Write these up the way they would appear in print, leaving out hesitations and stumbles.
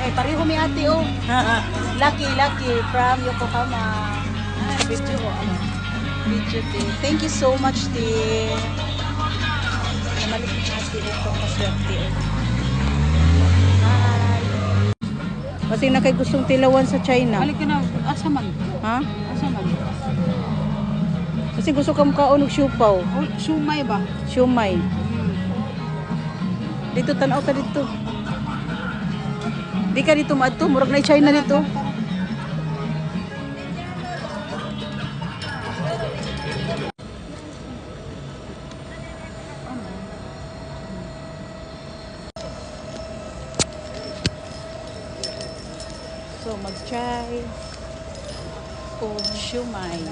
Ay, pareho mi ate, oh. Lucky from Yokohama. Video ko, ano? Video, te. Thank you so much, te. Namalik ni ate ito kaswerte, oh. Hi. Kasi na kay gustong tilawan sa China. Balik ka na, asa man? Ha? Asa man? Kasi gusto ka makaon og siupaw. Oh, sumay ba? Siumay. Dito tanaw ka dito. Di ka dito maadto, murag na China dito. So mag-try og siumay.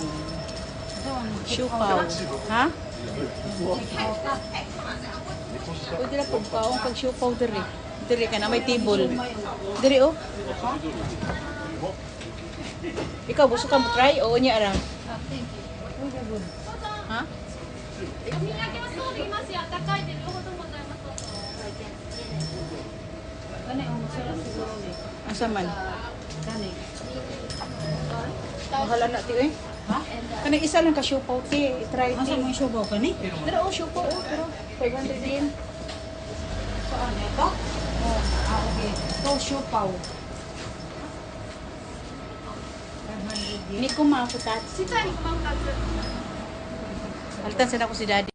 Siupaw. Ha? Pwede na pong paong pag siupaw diri. Diri ka na may table. Diri oh. Ikaw gusto ka mo try o nya ara? Ha? Asa man? Mahala na ti eh. Ha? Kanang isa lang ka siupaw ti. Try ti. Asa mo yung subaw ka ni? Diri oh siupaw oh. Pero 500 din. Saan ito? Oh. Okay. Ito, siupaw. Ni ko maputat. Altan sila ko si daddy.